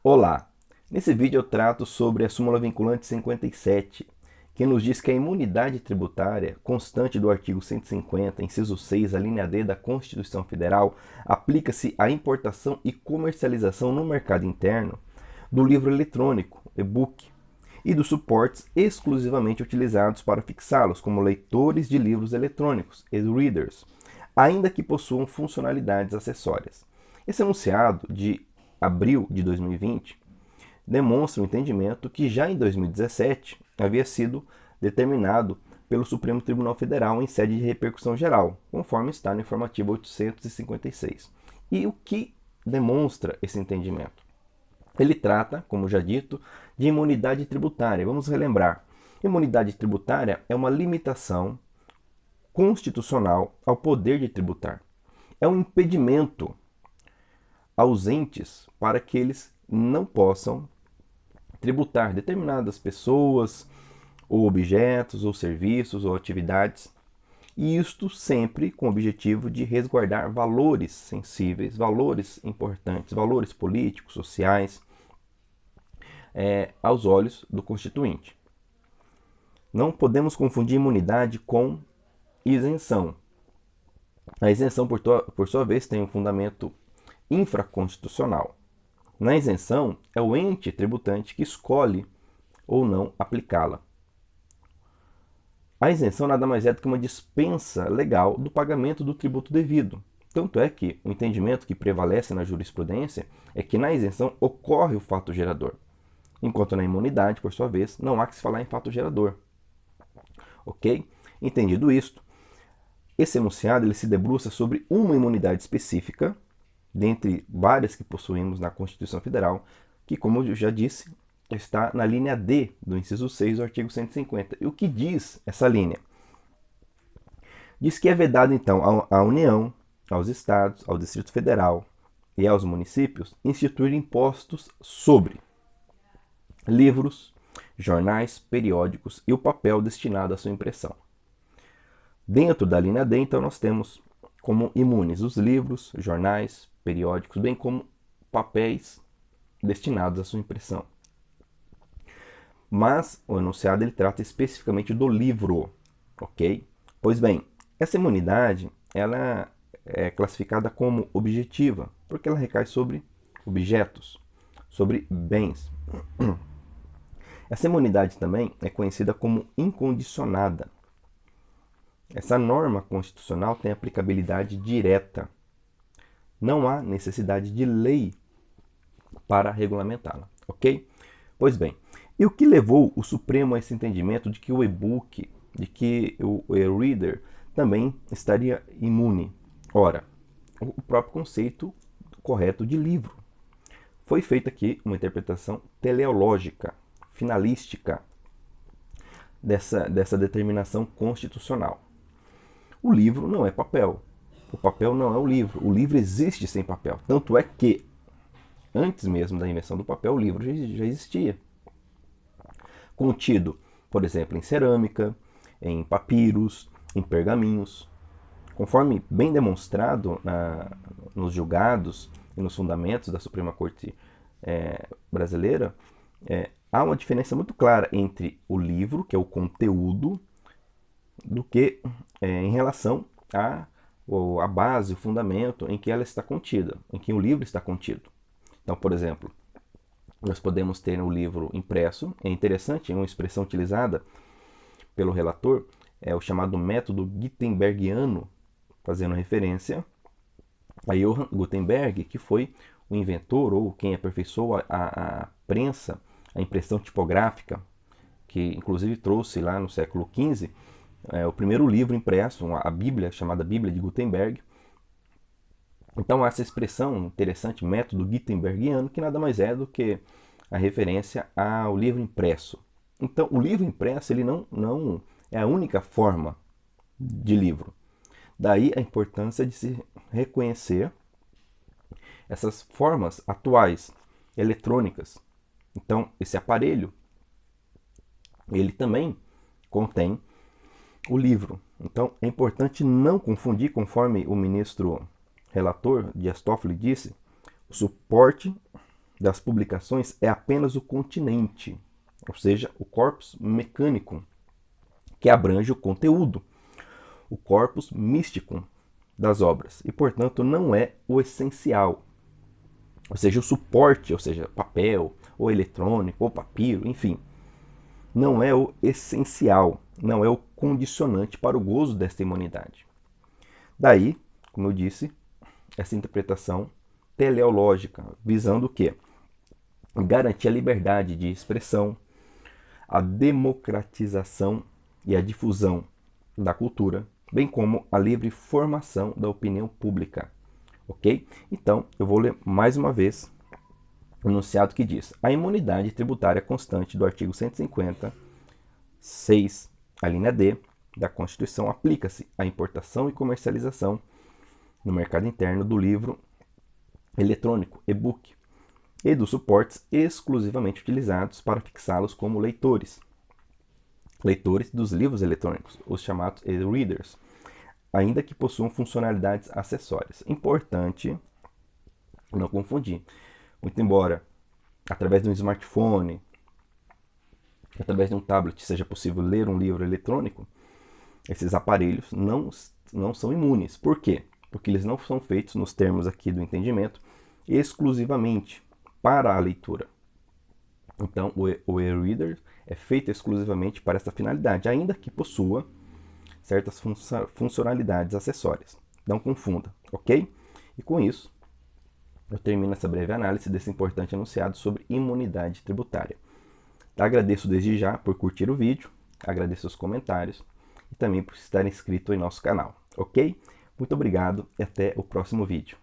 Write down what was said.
Olá! Nesse vídeo eu trato sobre a súmula vinculante 57, que nos diz que a imunidade tributária constante do artigo 150, inciso 6, a linha D da Constituição Federal, aplica-se à importação e comercialização no mercado interno do livro eletrônico, e-book, e dos suportes exclusivamente utilizados para fixá-los, como leitores de livros eletrônicos, e-readers, ainda que possuam funcionalidades acessórias. Esse enunciado de abril de 2020 demonstra o entendimento que já em 2017 havia sido determinado pelo Supremo Tribunal Federal em sede de repercussão geral, conforme está no informativo 856. E o que demonstra esse entendimento? Ele trata, como já dito, de imunidade tributária. Vamos relembrar. Imunidade tributária é uma limitação constitucional ao poder de tributar. É um impedimento ausentes para que eles não possam tributar determinadas pessoas, ou objetos, ou serviços, ou atividades. E isto sempre com o objetivo de resguardar valores sensíveis, valores importantes, valores políticos, sociais, aos olhos do Constituinte. Não podemos confundir imunidade com isenção. A isenção, por sua vez, tem um fundamento infraconstitucional. Na isenção, é o ente tributante que escolhe ou não aplicá-la. A isenção nada mais é do que uma dispensa legal do pagamento do tributo devido. Tanto é que o entendimento que prevalece na jurisprudência é que na isenção ocorre o fato gerador, enquanto na imunidade, por sua vez, não há que se falar em fato gerador. Ok? Entendido isto, esse enunciado ele se debruça sobre uma imunidade específica, dentre várias que possuímos na Constituição Federal, que, como eu já disse, está na linha D do inciso 6 do artigo 150. E o que diz essa linha? Diz que é vedado, então, à União, aos Estados, ao Distrito Federal e aos municípios instituir impostos sobre livros, jornais, periódicos e o papel destinado à sua impressão. Dentro da linha D, então, nós temos como imunes os livros, jornais, periódicos, bem como papéis destinados à sua impressão. Mas o enunciado ele trata especificamente do livro, ok? Pois bem, essa imunidade ela é classificada como objetiva, porque ela recai sobre objetos, sobre bens. Essa imunidade também é conhecida como incondicionada. Essa norma constitucional tem aplicabilidade direta. Não há necessidade de lei para regulamentá-la, ok? Pois bem, e o que levou o Supremo a esse entendimento de que o e-book, de que o e-reader também estaria imune? Ora, o próprio conceito correto de livro. Foi feita aqui uma interpretação teleológica, finalística, dessa determinação constitucional. O livro não é papel. O papel não é o livro. O livro existe sem papel. Tanto é que, antes mesmo da invenção do papel, o livro já existia. Contido, por exemplo, em cerâmica, em papiros, em pergaminhos. Conforme bem demonstrado nos julgados e nos fundamentos da Suprema Corte brasileira, há uma diferença muito clara entre o livro, que é o conteúdo, do que em relação à base, o fundamento em que ela está contida, em que o livro está contido. Então, por exemplo, nós podemos ter um livro impresso. É interessante, uma expressão utilizada pelo relator é o chamado método Gutenbergiano, fazendo referência a Johann Gutenberg, que foi o inventor ou quem aperfeiçoou a prensa, a impressão tipográfica, que inclusive trouxe lá no século XV o primeiro livro impresso, a Bíblia, chamada Bíblia de Gutenberg. Então, essa expressão interessante, método Gutenbergiano, que nada mais é do que a referência ao livro impresso. Então, o livro impresso ele não é a única forma de livro. Daí a importância de se reconhecer essas formas atuais, eletrônicas. Então, esse aparelho, ele também contém o livro. Então, é importante não confundir, conforme o ministro relator Dias Toffoli disse, o suporte das publicações é apenas o continente, ou seja, o corpus mecânico, que abrange o conteúdo, o corpus místico das obras, e portanto não é o essencial, ou seja, o suporte, ou seja, papel, ou eletrônico, ou papiro, enfim, não é o essencial, não é o condicionante para o gozo desta imunidade. Daí, como eu disse, essa interpretação teleológica, visando o quê? Garantir a liberdade de expressão, a democratização e a difusão da cultura, bem como a livre formação da opinião pública. Ok? Então, eu vou ler mais uma vez o enunciado que diz: a imunidade tributária constante do artigo 156, a linha D, da Constituição aplica-se à importação e comercialização no mercado interno do livro eletrônico, e-book, e dos suportes exclusivamente utilizados para fixá-los como leitores dos livros eletrônicos, os chamados e-readers, ainda que possuam funcionalidades acessórias. Importante não confundir. Muito embora através de um smartphone, através de um tablet, seja possível ler um livro eletrônico, esses aparelhos não são imunes. Por quê? Porque eles não são feitos, nos termos aqui do entendimento, exclusivamente para a leitura. Então, o e-reader é feito exclusivamente para essa finalidade, ainda que possua certas funcionalidades acessórias. Não confunda, ok? E com isso, eu termino essa breve análise desse importante enunciado sobre imunidade tributária. Agradeço desde já por curtir o vídeo, agradeço os comentários e também por estar inscrito em nosso canal, ok? Muito obrigado e até o próximo vídeo.